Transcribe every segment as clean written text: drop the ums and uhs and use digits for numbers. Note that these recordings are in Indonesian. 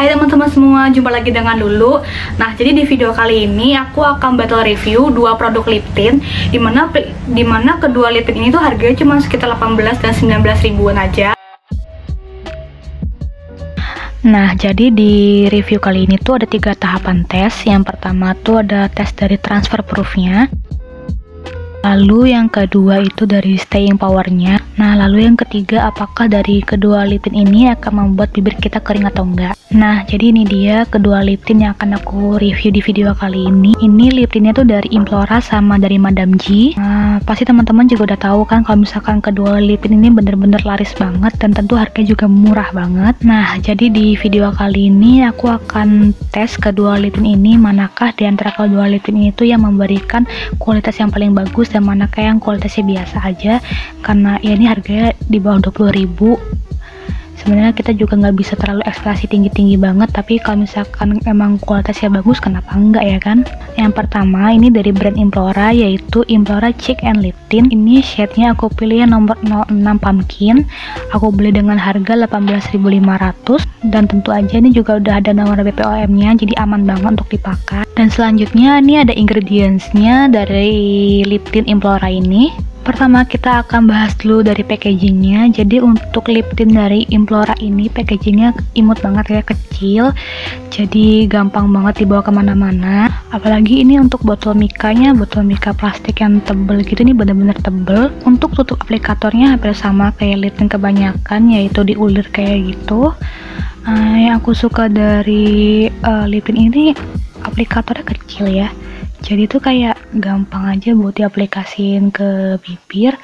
Hai teman-teman semua, jumpa lagi dengan Lulu. Nah, jadi di video kali ini aku akan battle review dua produk lip tint, dimana kedua lip tint ini tuh harganya cuma sekitar 18 dan 19 ribuan aja. Nah, jadi di review kali ini tuh ada 3 tahapan tes. Yang pertama tuh ada tes dari transfer proofnya, lalu yang kedua itu dari staying powernya. Nah, lalu yang ketiga, apakah dari kedua lip tint ini akan membuat bibir kita kering atau enggak. Nah, jadi ini dia kedua lip tint yang akan aku review di video kali ini. Ini lip tintnya tuh dari Implora sama dari Madame G. Nah, pasti teman-teman juga udah tahu kan kalau misalkan kedua lip tint ini bener-bener laris banget dan tentu harganya juga murah banget. Nah, jadi di video kali ini aku akan tes kedua lip tint ini, manakah di antara kedua lip tint itu yang memberikan kualitas yang paling bagus dan manakah yang kualitasnya biasa aja. Karena ya ini harganya di bawah 20.000. Sebenarnya kita juga nggak bisa terlalu ekspektasi tinggi-tinggi banget, tapi kalau misalkan emang kualitasnya bagus, kenapa enggak ya kan. Yang pertama ini dari brand Implora, yaitu Implora Cheek and Lip Tint. Ini shade-nya aku pilih yang nomor 06 Pumpkin. Aku beli dengan harga 18.500 dan tentu aja ini juga udah ada nomor BPOM-nya, jadi aman banget untuk dipakai. Dan selanjutnya ini ada ingredients-nya dari lip tint Implora ini. Pertama kita akan bahas dulu dari packagingnya. Jadi untuk lip tint dari Implora ini packagingnya imut banget ya, kecil, jadi gampang banget dibawa kemana-mana. Apalagi ini untuk botol mikanya, botol mika plastik yang tebel gitu, ini bener-bener tebel. Untuk tutup aplikatornya hampir sama kayak lip tint kebanyakan, yaitu diulir kayak gitu. Yang aku suka dari lip tint ini aplikatornya kecil ya, jadi tuh kayak gampang aja buat diaplikasiin ke bibir.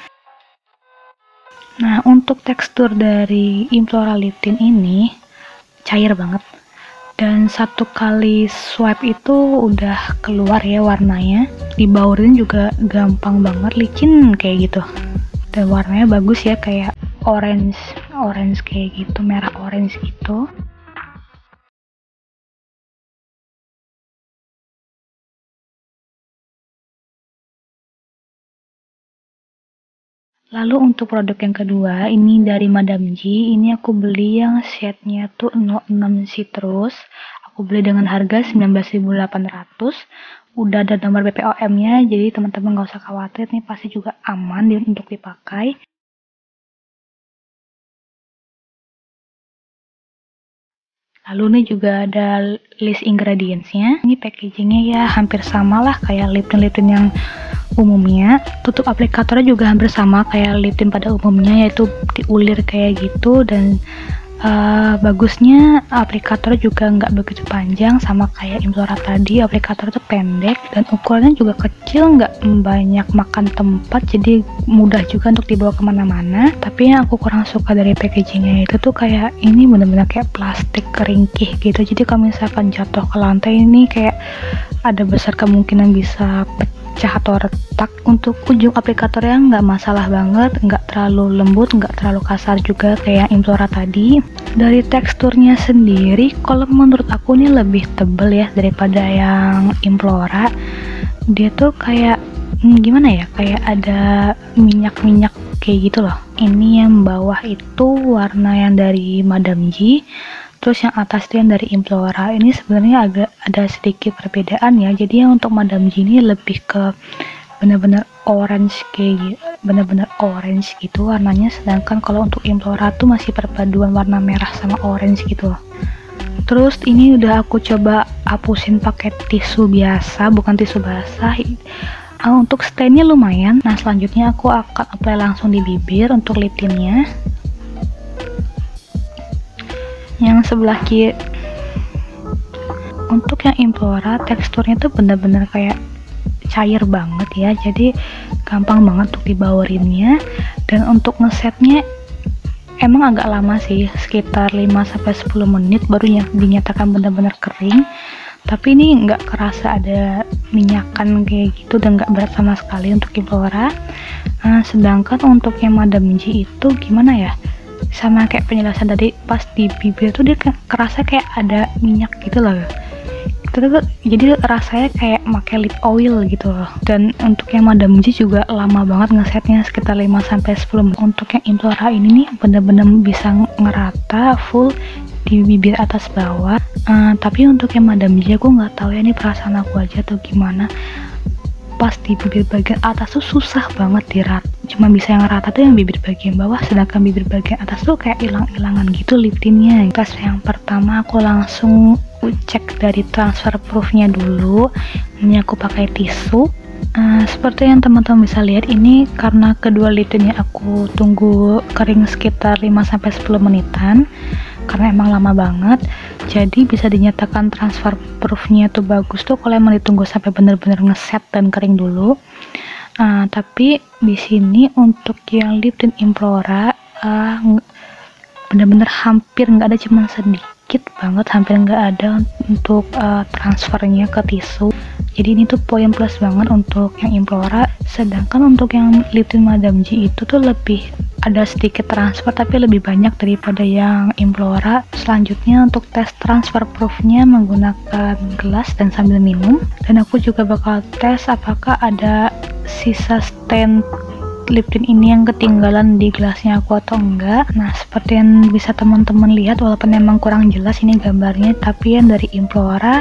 Nah, untuk tekstur dari Implora lip tint ini cair banget, dan satu kali swipe itu udah keluar ya warnanya. Dibaurin juga gampang banget, licin kayak gitu. Dan warnanya bagus ya, kayak orange kayak gitu, merah orange gitu. Lalu untuk produk yang kedua, ini dari Madame G. Ini aku beli yang shade-nya tuh 06 Citrus. Aku beli dengan harga 19.800. Udah ada nomor BPOM-nya, jadi teman-teman gak usah khawatir, nih pasti juga aman untuk dipakai. Lalu nih juga ada list ingredients-nya. Ini packagingnya ya hampir sama lah kayak lip tint yang umumnya. Tutup aplikatornya juga hampir sama kayak lip tint pada umumnya, yaitu diulir kayak gitu. Dan bagusnya aplikator juga nggak begitu panjang, sama kayak Implora tadi, aplikator itu pendek dan ukurannya juga kecil, nggak banyak makan tempat, jadi mudah juga untuk dibawa kemana-mana. Tapi yang aku kurang suka dari packagingnya itu tuh kayak ini bener-bener kayak plastik keringkih gitu, jadi kalau misalkan jatuh ke lantai ini kayak ada besar kemungkinan bisa pecah atau retak. Untuk ujung aplikatornya nggak masalah banget, nggak terlalu lembut, nggak terlalu kasar juga kayak Implora tadi. Dari teksturnya sendiri, kalau menurut aku ini lebih tebel ya daripada yang Implora. Dia tuh kayak gimana ya, kayak ada minyak-minyak kayak gitu loh. Ini yang bawah itu warna yang dari Madame G, terus yang atas itu yang dari Implora. Ini sebenarnya agak ada sedikit perbedaan ya. Jadi yang untuk Madame G ini lebih ke bener-bener orange kayak bener-bener orange gitu warnanya, sedangkan kalau untuk Implora tuh masih perpaduan warna merah sama orange gitu. Terus ini udah aku coba hapusin pakai tisu biasa, bukan tisu basah. Untuk stainnya lumayan. Nah, selanjutnya aku akan apply langsung di bibir untuk lip tintnya. Yang sebelah kiri, untuk yang Implora teksturnya tuh bener-bener kayak cair banget ya, jadi gampang banget untuk dibaurinnya. Dan untuk ngesetnya emang agak lama sih, sekitar 5-10 menit baru dinyatakan benar-benar kering. Tapi ini nggak kerasa ada minyakan kayak gitu dan nggak berat sama sekali untuk Implora. Sedangkan untuk yang Madame G itu gimana ya, sama kayak penjelasan tadi, pas di bibir tuh dia kerasa kayak ada minyak gitu loh. Jadi rasanya kayak pakai lip oil gitu loh. Dan untuk yang Madame G juga lama banget ngesetnya, sekitar 5-10 menit. Untuk yang Implora ini nih bener-bener bisa ngerata full, di bibir atas bawah. Tapi untuk yang Madam G aku nggak tahu ya, ini perasaan aku aja atau gimana, pas di bibir bagian atas tuh susah banget dirat, cuma bisa yang rata tuh yang bibir bagian bawah, sedangkan bibir bagian atas tuh kayak hilang-hilangan gitu lip tintnya. Tes yang pertama aku langsung cek dari transfer proofnya dulu. Ini aku pakai tisu. Seperti yang teman-teman bisa lihat, ini karena kedua lip tintnya aku tunggu kering sekitar 5-10 menitan karena emang lama banget, jadi bisa dinyatakan transfer proofnya tuh bagus tuh kalau emang ditunggu sampai bener-bener ngeset dan kering dulu. Tapi di sini untuk yang lip tint Implora bener-bener hampir nggak ada, cuman sedikit banget, hampir nggak ada untuk transfernya ke tisu. Jadi ini tuh poin plus banget untuk yang Implora. Sedangkan untuk yang lip tint Madam G itu tuh lebih ada sedikit transfer tapi lebih banyak daripada yang Implora. Selanjutnya untuk tes transfer proofnya menggunakan gelas dan sambil minum, dan aku juga bakal tes apakah ada sisa stain lip tint ini yang ketinggalan di gelasnya aku atau enggak. Nah, seperti yang bisa teman-teman lihat, walaupun emang kurang jelas ini gambarnya, tapi yang dari Implora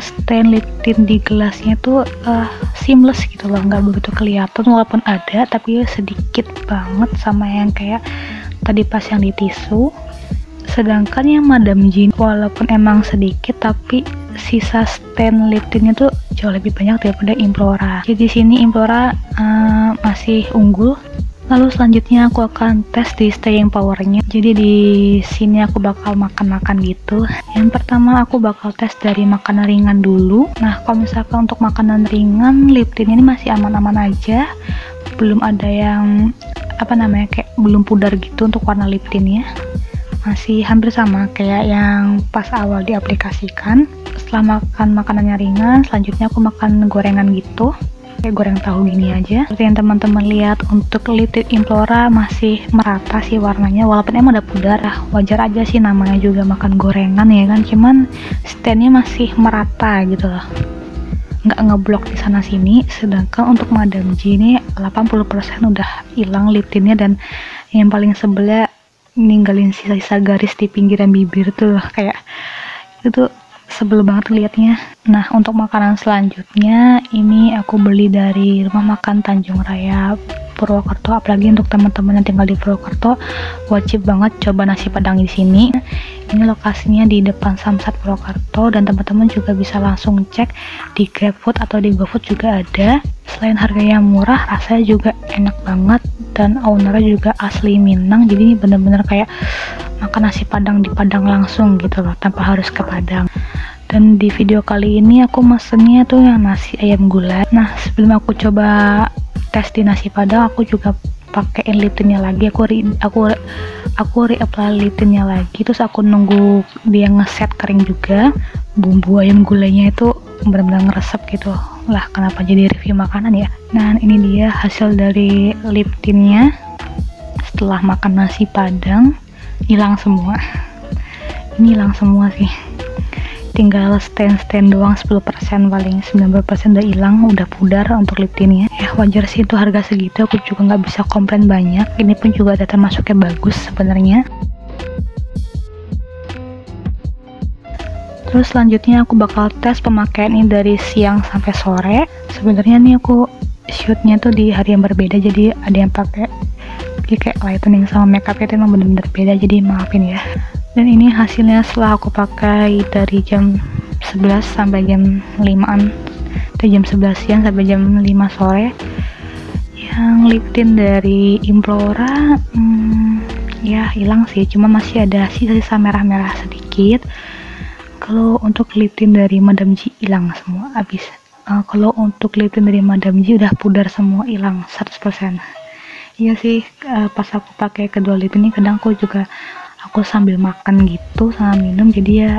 stain lip tint di gelasnya tuh seamless gitu loh, nggak begitu kelihatan, walaupun ada tapi sedikit banget sama yang kayak tadi pas yang di tisu. Sedangkan yang Madam G walaupun emang sedikit tapi sisa stain lip tintnya tuh jauh lebih banyak daripada Implora. Jadi di sini Implora masih unggul. Lalu selanjutnya aku akan tes di staying powernya. Jadi di sini aku bakal makan-makan gitu. Yang pertama aku bakal tes dari makanan ringan dulu. Nah, kalau misalkan untuk makanan ringan, lip tint ini masih aman-aman aja. Belum ada yang kayak belum pudar gitu untuk warna lip tintnya. Masih hampir sama kayak yang pas awal diaplikasikan. Setelah makan makanannya ringan, selanjutnya aku makan gorengan gitu, kayak goreng tahu gini aja. Seperti yang teman-teman lihat, untuk lip tint Implora masih merata sih warnanya, walaupun emang udah pudar. Wajar aja sih, namanya juga makan gorengan ya kan, cuman stainnya masih merata gitu loh, nggak ngeblok di sana sini. Sedangkan untuk Madam G ini 80% udah hilang lip tintnya, dan yang paling sebelah ninggalin sisa-sisa garis di pinggiran bibir tuh, kayak itu sebel banget liatnya. Nah, untuk makanan selanjutnya ini aku beli dari rumah makan Tanjung Raya Purwokerto. Apalagi untuk teman-teman yang tinggal di Purwokerto, wajib banget coba nasi padang di sini. Ini lokasinya di depan Samsat Purwokerto, dan teman-teman juga bisa langsung cek di GrabFood atau di GoFood juga ada. Selain harganya murah, rasanya juga enak banget, dan ownernya juga asli Minang. Jadi ini bener-bener kayak makan nasi padang di Padang langsung gitu loh, tanpa harus ke Padang. Dan di video kali ini aku mesennya tuh yang nasi ayam gulai. Nah, sebelum aku coba tes di nasi padang, aku juga pakein lip tintnya lagi. Aku reapply lip tintnya lagi, terus aku nunggu dia ngeset kering juga. Bumbu ayam gulainya itu benar-benar ngeresep gitu lah. Kenapa jadi review makanan ya? Nah, ini dia hasil dari lip tintnya setelah makan nasi padang. Hilang semua. Ini hilang semua sih, tinggal stain doang 10%, paling 90% udah hilang, udah pudar untuk lip tintnya. Ya wajar sih, itu harga segitu aku juga nggak bisa komplain banyak. Ini pun juga data masuknya bagus sebenarnya. Terus selanjutnya aku bakal tes pemakaian ini dari siang sampai sore. Sebenarnya nih aku shootnya tuh di hari yang berbeda, jadi ada yang pakai kayak lightening sama makeup itu emang bener-bener beda, jadi maafin ya. Dan ini hasilnya setelah aku pakai dari jam 11 sampai jam 5an, dari jam 11 siang sampai jam 5 sore. Yang lip tint dari Implora ya hilang sih, cuma masih ada sisa-sisa merah-merah sedikit. Kalau untuk lip tint dari Madam G hilang semua habis. Kalau untuk lip tint dari Madam G udah pudar semua, hilang 100%. Iya sih, pas aku pakai kedua lip tint ini kadang aku sambil makan gitu sama minum, jadi ya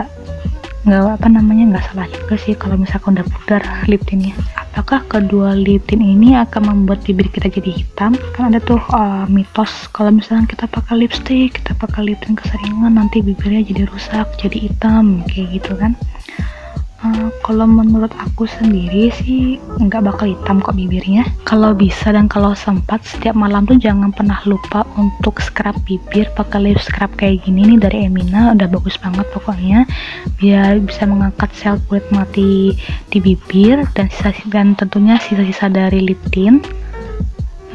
nggak salah juga sih kalau misalkan udah pudar lip tintnya. Apakah kedua lip tint ini akan membuat bibir kita jadi hitam? Kan ada tuh mitos kalau misalnya kita pakai lipstick, kita pakai lip tint keseringan, nanti bibirnya jadi rusak, jadi hitam kayak gitu kan. Kalau menurut aku sendiri sih nggak bakal hitam kok bibirnya. Kalau bisa dan kalau sempat setiap malam tuh jangan pernah lupa untuk scrub bibir pakai lip scrub kayak gini nih dari Emina. Udah bagus banget pokoknya, biar bisa mengangkat sel kulit mati di bibir dan tentunya sisa-sisa dari lip tint.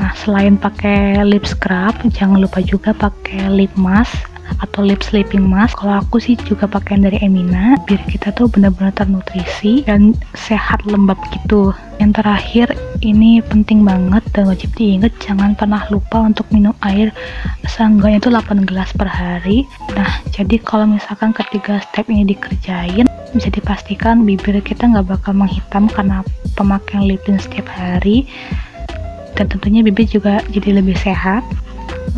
Nah, selain pakai lip scrub, jangan lupa juga pakai lip mask atau lip sleeping mask. Kalau aku sih juga pakai yang dari Emina, biar kita tuh benar-benar ternutrisi dan sehat lembab gitu. Yang terakhir, ini penting banget dan wajib diingat, jangan pernah lupa untuk minum air seenggaknya itu 8 gelas per hari. Nah, jadi kalau misalkan ketiga step ini dikerjain, bisa dipastikan bibir kita nggak bakal menghitam karena pemakaian lip tint setiap hari, dan tentunya bibir juga jadi lebih sehat.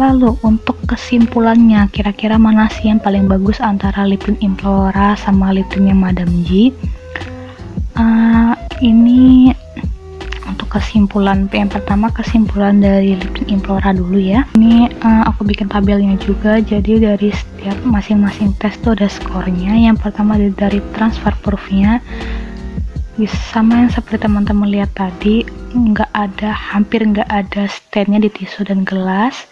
Lalu untuk kesimpulannya, kira-kira mana sih yang paling bagus antara lip tint Implora sama lip tintnya Madam G? Ini untuk kesimpulan yang pertama, kesimpulan dari lip tint Implora dulu ya. Ini aku bikin tabelnya juga, jadi dari setiap masing-masing tes tuh ada skornya. Yang pertama dari transfer proofnya, sama yang seperti teman-teman lihat tadi, hampir nggak ada stand-nya di tisu dan gelas.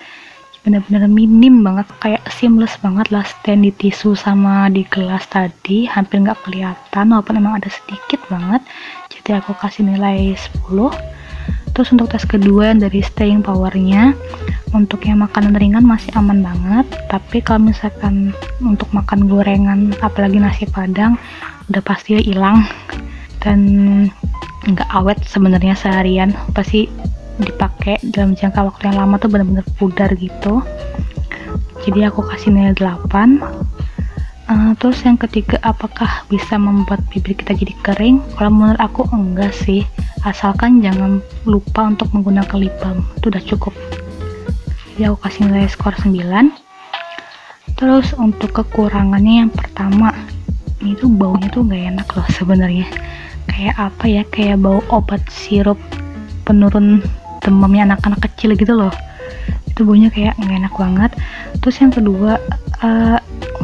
Bener-bener minim banget, kayak seamless banget lah stand di tisu sama di gelas tadi, hampir nggak kelihatan walaupun emang ada sedikit banget. Jadi aku kasih nilai 10. Terus untuk tes kedua yang dari staying powernya, untuk yang makanan ringan masih aman banget, tapi kalau misalkan untuk makan gorengan apalagi nasi padang udah pasti hilang dan nggak awet sebenarnya seharian, pasti dipakai dalam jangka waktu yang lama tuh bener-bener pudar gitu. Jadi aku kasih nilai 8. Terus yang ketiga, apakah bisa membuat bibir kita jadi kering? Kalau menurut aku enggak sih, asalkan jangan lupa untuk menggunakan lip balm, itu udah cukup. Jadi aku kasih nilai skor 9. Terus untuk kekurangannya, yang pertama, ini tuh baunya tuh nggak enak loh sebenarnya. Kayak apa ya, kayak bau obat sirup penurun demamnya anak-anak kecil gitu loh. Itu baunya kayak nggak enak banget. Terus yang kedua,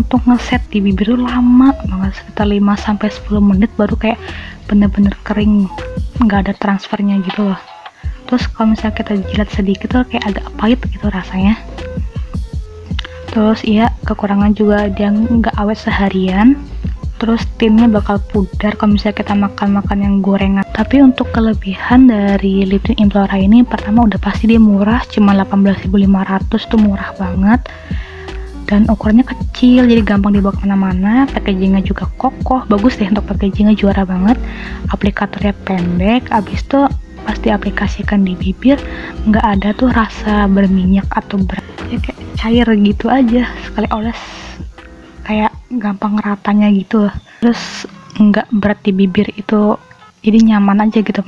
untuk ngeset di bibir tuh lama banget, sekitar 5-10 menit baru kayak bener-bener kering, nggak ada transfernya gitu loh. Terus kalau misalnya kita jilat sedikit tuh kayak agak pahit gitu rasanya. Terus iya, kekurangan juga dia nggak awet seharian. Terus tintnya bakal pudar kalau misalnya kita makan yang gorengan. Tapi untuk kelebihan dari lip tint Implora ini, pertama udah pasti dia murah, cuma 18.500 tuh murah banget. Dan ukurannya kecil, jadi gampang dibawa kemana-mana. Packagingnya juga kokoh, bagus deh untuk packagingnya, juara banget. Aplikatornya pendek, abis itu pas diaplikasikan di bibir nggak ada tuh rasa berminyak atau berat, ya kayak cair gitu aja, sekali oles kayak gampang ratanya gitu. Terus nggak berat di bibir itu, jadi nyaman aja gitu,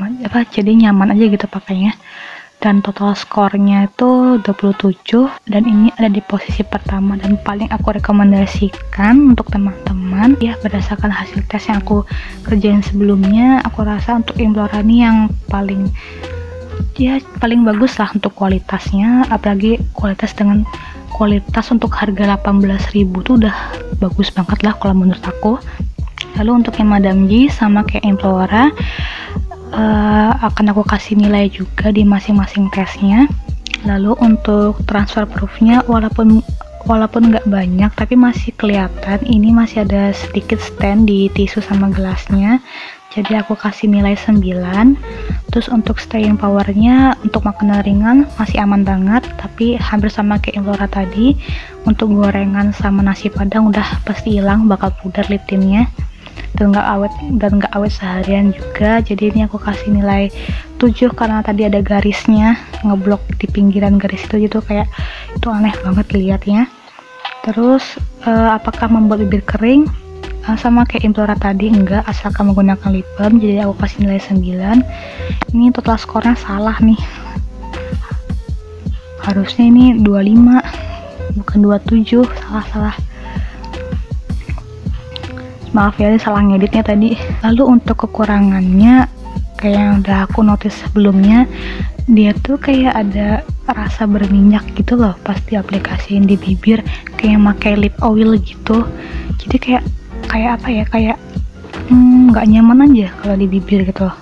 jadi nyaman aja gitu pakainya. Dan total skornya itu 27, dan ini ada di posisi pertama dan paling aku rekomendasikan untuk teman-teman ya. Berdasarkan hasil tes yang aku kerjain sebelumnya, aku rasa untuk Implora ini yang paling bagus lah untuk kualitasnya, apalagi kualitas untuk harga 18.000 tuh udah bagus banget lah kalau menurut aku. Lalu untuk yang Madam G sama kayak Implora, akan aku kasih nilai juga di masing-masing tesnya. Lalu untuk transfer proofnya, walaupun nggak banyak tapi masih kelihatan ini masih ada sedikit stand di tisu sama gelasnya, jadi aku kasih nilai 9. Terus untuk staying powernya, untuk makanan ringan masih aman banget, tapi hampir sama kayak Implora tadi. Untuk gorengan sama nasi padang udah pasti hilang, bakal pudar lip tintnya dan nggak awet seharian juga. Jadi ini aku kasih nilai 7 karena tadi ada garisnya ngeblok di pinggiran garis itu, gitu kayak itu aneh banget lihatnya. Terus apakah membuat bibir kering? Sama kayak Implora tadi, enggak, asalkan menggunakan lip balm. Jadi aku kasih nilai 9. Ini total skornya salah nih, harusnya ini 25 bukan 27, salah. Maaf ya, salah ngeditnya tadi. Lalu untuk kekurangannya, kayak yang udah aku notice sebelumnya, dia tuh kayak ada rasa berminyak gitu loh pas diaplikasiin di bibir, kayak pakai lip oil gitu. Jadi kayak apa ya, kayak nggak nyaman aja kalau di bibir gitu.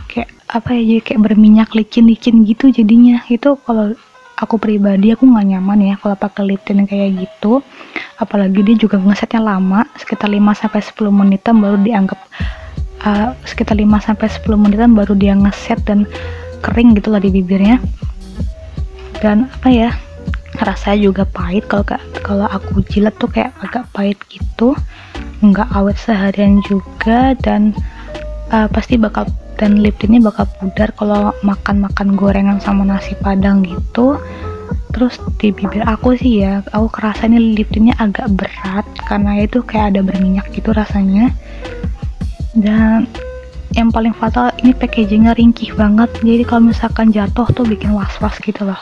Kayak apa ya, jadi kayak berminyak, licin-licin gitu jadinya. Itu kalau aku pribadi aku nggak nyaman ya kalau pakai lip tint kayak gitu. Apalagi dia juga ngesetnya lama, sekitar 5-10 menitan baru dianggap sekitar 5-10 menitan baru dia ngeset dan kering gitu lah di bibirnya. Dan apa ya, rasanya juga pahit. Kalau aku jilat tuh kayak agak pahit gitu, nggak awet seharian juga, dan pasti bakal, dan lip tintnya bakal pudar kalau makan gorengan sama nasi padang gitu. Terus di bibir aku sih ya, aku kerasa ini lip tintnya agak berat karena itu kayak ada berminyak gitu rasanya. Dan yang paling fatal, ini packagingnya ringkih banget, jadi kalau misalkan jatuh tuh bikin was-was gitu loh.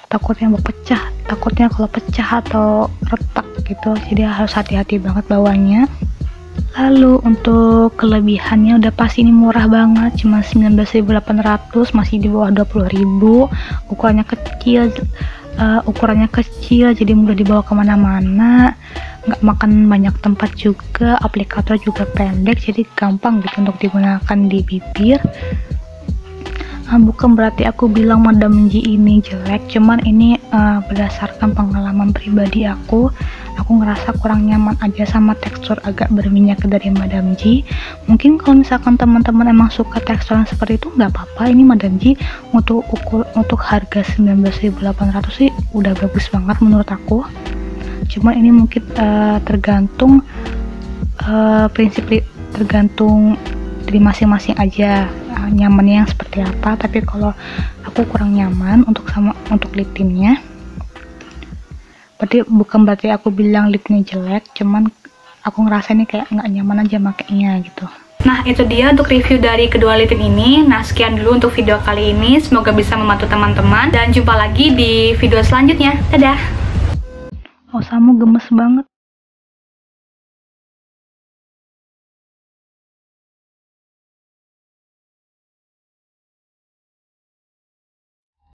Takutnya mau pecah, takutnya kalau pecah atau retak gitu, jadi harus hati-hati banget bawanya. Lalu untuk kelebihannya udah pasti ini murah banget, cuma 19.800, masih di bawah 20.000. Ukurannya kecil jadi mudah dibawa kemana-mana, nggak makan banyak tempat juga, aplikator juga pendek, jadi gampang gitu untuk digunakan di bibir. Bukan berarti aku bilang Madam G ini jelek, cuman ini berdasarkan pengalaman pribadi aku ngerasa kurang nyaman aja sama tekstur agak berminyak dari Madam G. Mungkin kalau misalkan teman-teman emang suka tekstur yang seperti itu nggak apa-apa, ini Madam G untuk harga 19.800 sih udah bagus banget menurut aku. Cuman ini mungkin tergantung tergantung dari masing-masing aja nyamannya yang seperti apa. Tapi kalau aku kurang nyaman untuk lip tintnya, bukan berarti aku bilang lip tintnya jelek, cuman aku ngerasa ini kayak nggak nyaman aja makainya gitu. Nah, itu dia untuk review dari kedua lip tint ini. Nah, sekian dulu untuk video kali ini, semoga bisa membantu teman-teman, dan jumpa lagi di video selanjutnya. Dadah. Oh, kamu gemes banget.